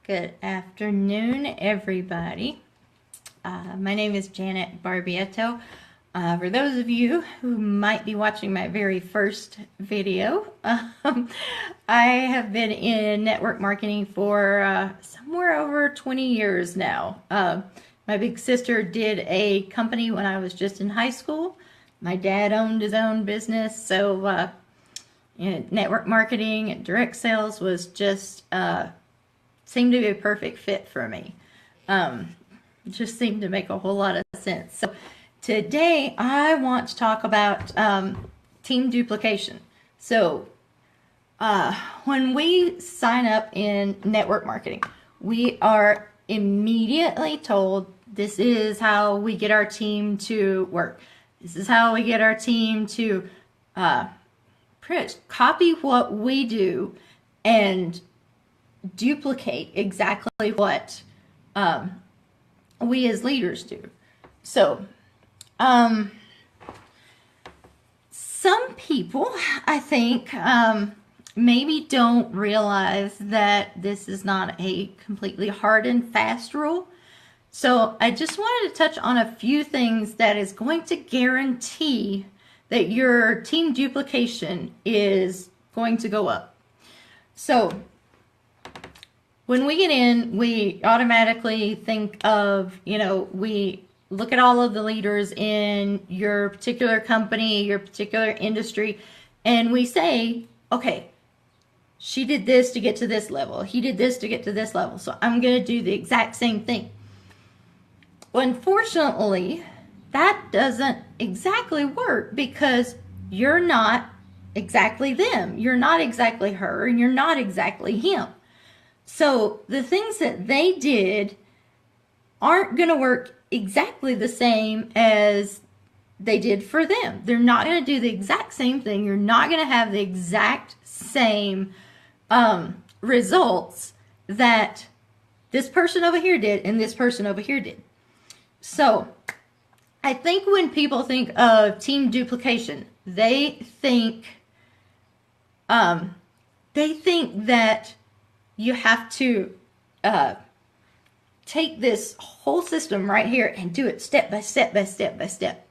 Good afternoon, everybody. My name is Janet Barbietto. For those of you who might be watching my very first video, I have been in network marketing for somewhere over 20 years now. My big sister did a company when I was just in high school. My dad owned his own business, so network marketing and direct sales was just seemed to be a perfect fit for me. It just seemed to make a whole lot of sense. So today I want to talk about team duplication. So when we sign up in network marketing, we are immediately told this is how we get our team to work. This is how we get our team to pretty much copy what we do and duplicate exactly what we as leaders do. So some people, I think, maybe don't realize that this is not a completely hard and fast rule. So I just wanted to touch on a few things that is going to guarantee that your team duplication is going to go up. So when we get in, we automatically think of, we look at all of the leaders in your particular company, your particular industry, and we say, okay, she did this to get to this level. He did this to get to this level. So I'm going to do the exact same thing. Well, unfortunately, that doesn't exactly work because you're not exactly them. You're not exactly her, and you're not exactly him. So the things that they did aren't going to work exactly the same as they did for them. They're not going to do the exact same thing. You're not going to have the exact same results that this person over here did and this person over here did. So I think when people think of team duplication, they think that you have to take this whole system right here and do it step by step by step by step.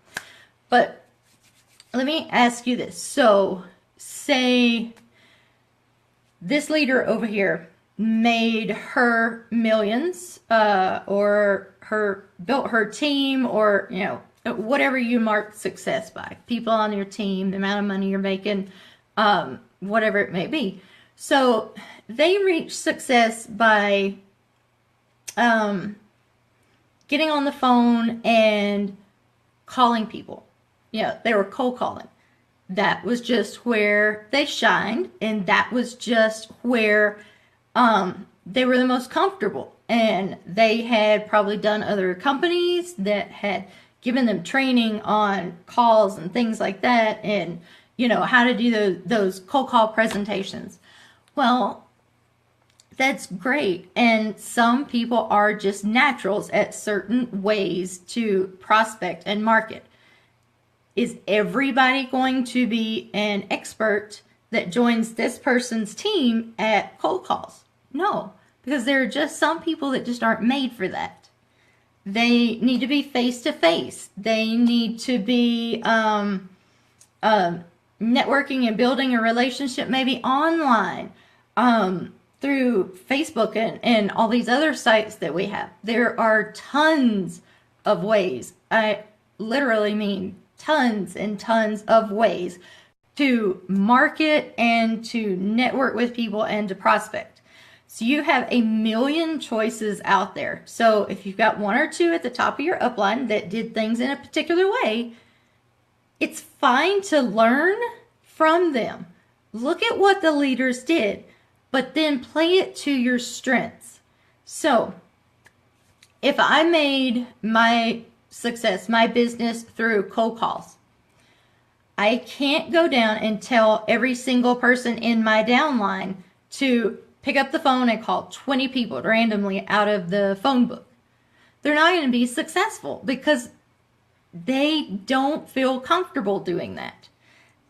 But let me ask you this. So say this leader over here made her millions, or built her team, or whatever you mark success by, people on your team, the amount of money you're making, whatever it may be. So they reach success by getting on the phone and calling people. They were cold calling. That was just where they shined, and that was just where they were the most comfortable. And they had probably done other companies that had given them training on calls and things like that, and how to do those cold call presentations. Well, that's great. And some people are just naturals at certain ways to prospect and market. Is everybody going to be an expert that joins this person's team at cold calls? No, because there are just some people that just aren't made for that. They need to be face to face. They need to be networking and building a relationship maybe online, through Facebook and all these other sites that we have. There are tons of ways. I literally mean tons and tons of ways to market and to network with people and to prospect. So you have a million choices out there. So if you've got one or two at the top of your upline that did things in a particular way, it's fine to learn from them. Look at what the leaders did, but then play it to your strengths. So if I made my success, my business, through cold calls, I can't go down and tell every single person in my downline to pick up the phone and call 20 people randomly out of the phone book. They're not going to be successful because they don't feel comfortable doing that.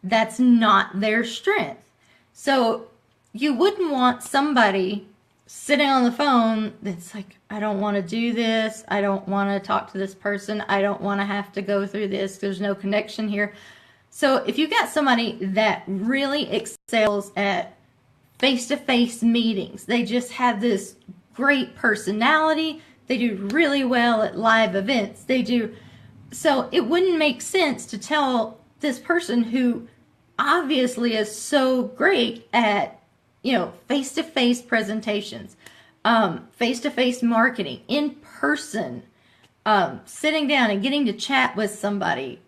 That's not their strength. So you wouldn't want somebody sitting on the phone that's like, I don't want to do this. I don't want to talk to this person. I don't want to have to go through this. There's no connection here. So if you got somebody that really excels at face-to-face meetings, they just have this great personality, they do really well at live events, they do, so it wouldn't make sense to tell this person who obviously is so great at, face-to-face presentations, face-to-face marketing, in person, sitting down and getting to chat with somebody,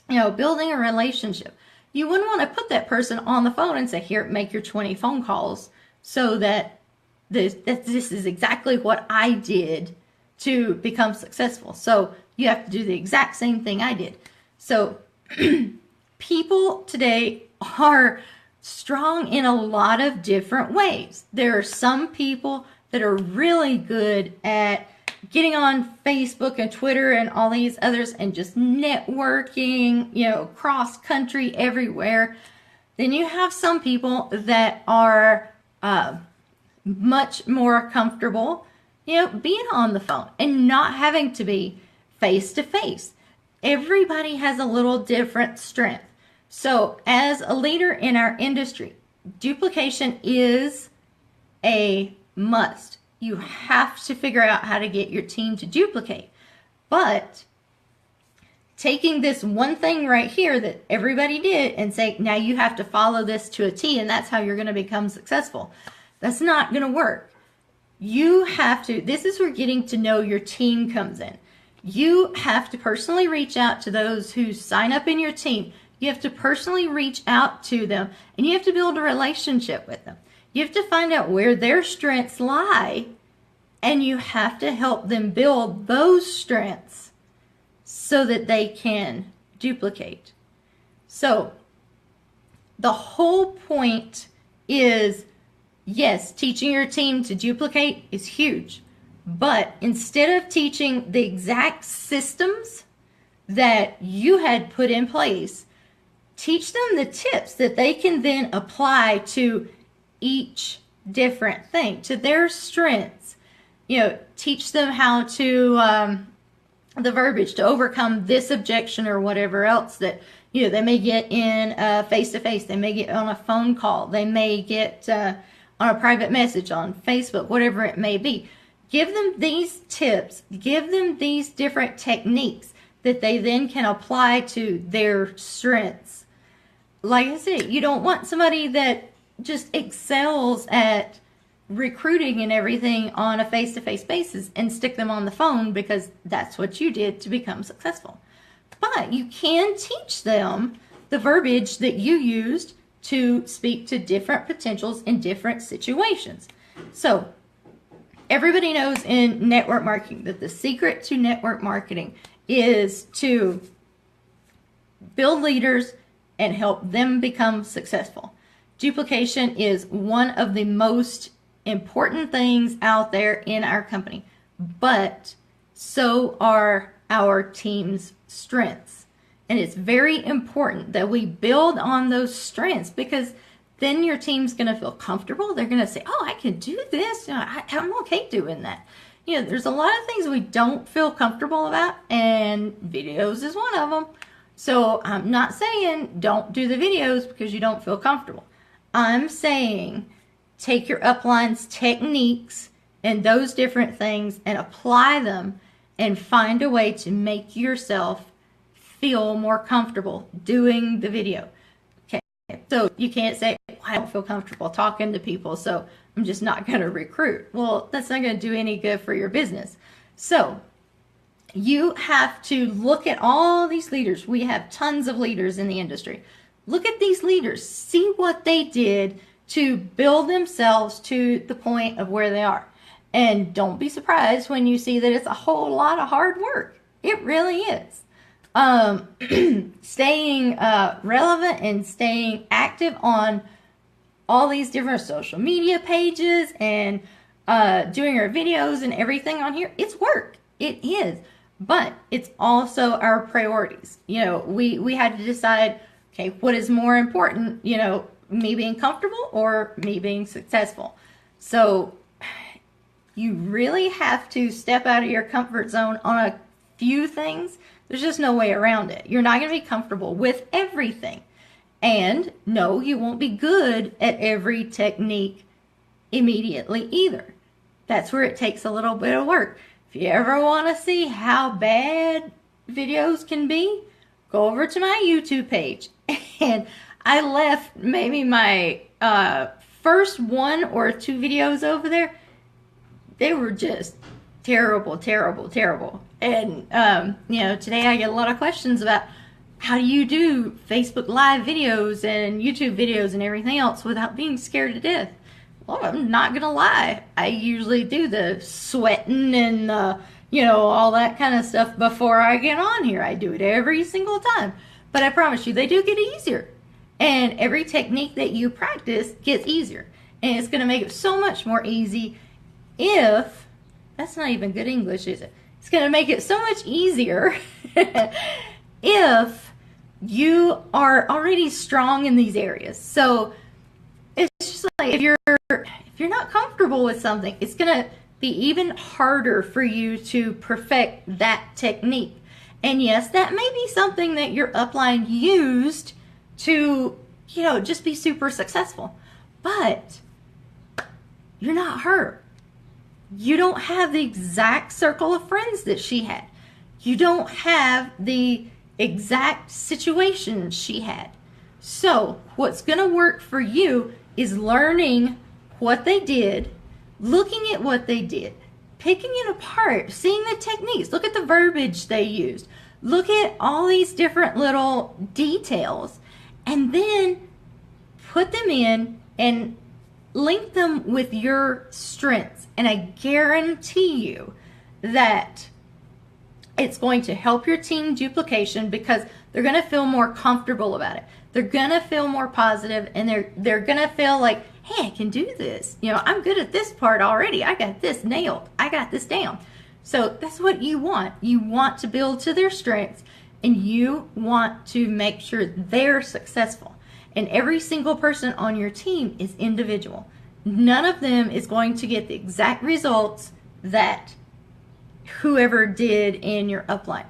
building a relationship. You wouldn't want to put that person on the phone and say, here, make your 20 phone calls so that this is exactly what I did to become successful. So you have to do the exact same thing I did. So people today are strong in a lot of different ways. There are some people that are really good at getting on Facebook and Twitter and all these others and just networking, cross country everywhere. Then you have some people that are much more comfortable, being on the phone and not having to be face to face. Everybody has a little different strength. So as a leader in our industry, duplication is a must. You have to figure out how to get your team to duplicate. But taking this one thing right here that everybody did and say, now you have to follow this to a T and that's how you're going to become successful. That's not going to work. You have to, this is where getting to know your team comes in. You have to personally reach out to those who sign up in your team. You have to personally reach out to them and you have to build a relationship with them. You have to find out where their strengths lie and you have to help them build those strengths so that they can duplicate. So the whole point is, yes, teaching your team to duplicate is huge, but instead of teaching the exact systems that you had put in place, teach them the tips that they can then apply to each different thing, to their strengths. Teach them how to, the verbiage to overcome this objection or whatever else that, they may get in face-to-face, they may get on a phone call, they may get on a private message on Facebook, whatever it may be. Give them these tips, give them these different techniques that they then can apply to their strengths. Like I said, you don't want somebody that just excels at recruiting and everything on a face-to-face basis and stick them on the phone because that's what you did to become successful. But you can teach them the verbiage that you used to speak to different potentials in different situations. So everybody knows in network marketing that the secret to network marketing is to build leaders and help them become successful. Duplication is one of the most important things out there in our company, but so are our team's strengths. And it's very important that we build on those strengths because then your team's going to feel comfortable. They're going to say, oh, I can do this. I'm okay doing that. There's a lot of things we don't feel comfortable about, and videos is one of them. So I'm not saying don't do the videos because you don't feel comfortable. I'm saying take your uplines techniques and those different things and apply them and find a way to make yourself feel more comfortable doing the video. Okay, so you can't say, I don't feel comfortable talking to people, so I'm just not going to recruit. Well, that's not going to do any good for your business. So you have to look at all these leaders. We have tons of leaders in the industry. Look at these leaders. See what they did to build themselves to the point of where they are. And don't be surprised when you see that it's a whole lot of hard work. It really is. Staying relevant and staying active on all these different social media pages and doing our videos and everything on here, it's work. It is. But it's also our priorities. We had to decide, okay, what is more important, me being comfortable or me being successful? So you really have to step out of your comfort zone on a few things. There's just no way around it. You're not going to be comfortable with everything. And no, you won't be good at every technique immediately either. That's where it takes a little bit of work. If you ever want to see how bad videos can be, go over to my YouTube page. And I left maybe my first 1 or 2 videos over there. They were just terrible, terrible, terrible. And, you know, today I get a lot of questions about how do you do Facebook Live videos and YouTube videos and everything else without being scared to death? Well, I'm not going to lie. I usually do the sweating and, you know, all that kind of stuff before I get on here. I do it every single time. But I promise you, they do get easier. And every technique that you practice gets easier. And it's going to make it so much more easy if, that's not even good English, is it? It's going to make it so much easier if you are already strong in these areas. So it's just like if you're not comfortable with something, it's going to be even harder for you to perfect that technique. And yes, that may be something that your upline used to, you know, just be super successful. But you're not her. You don't have the exact circle of friends that she had. You don't have the exact situation she had. So what's going to work for you is learning what they did, looking at what they did, picking it apart, seeing the techniques, look at the verbiage they used, look at all these different little details, and then put them in and link them with your strengths. And I guarantee you that it's going to help your team duplication because they're going to feel more comfortable about it. They're going to feel more positive, and they're going to feel like, hey, I can do this. You know, I'm good at this part already. I got this nailed. I got this down. So that's what you want. You want to build to their strengths, and you want to make sure they're successful. And every single person on your team is individual. None of them is going to get the exact results that whoever did in your upline.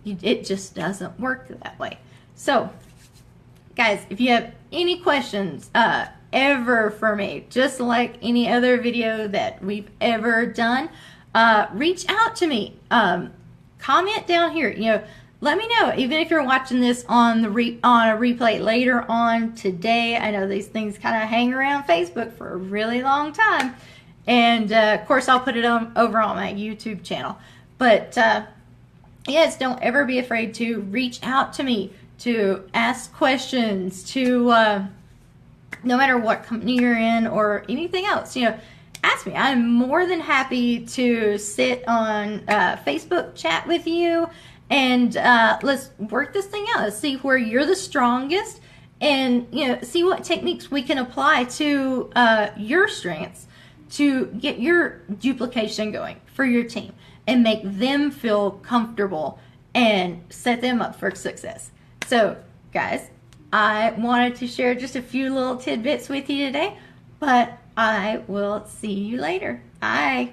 It just doesn't work that way. So, guys, if you have any questions ever for me, just like any other video that we've ever done, reach out to me. Comment down here. You know, let me know. Even if you're watching this on the on a replay later on today. I know these things kind of hang around Facebook for a really long time, and of course I'll put it on over on my YouTube channel. But yes, don't ever be afraid to reach out to me, to ask questions, to no matter what company you're in or anything else, you know, ask me. I'm more than happy to sit on Facebook chat with you, and let's work this thing out. Let's see where you're the strongest, and you know, see what techniques we can apply to your strengths to get your duplication going for your team and make them feel comfortable and set them up for success. So, guys, I wanted to share just a few little tidbits with you today, but I will see you later. Bye.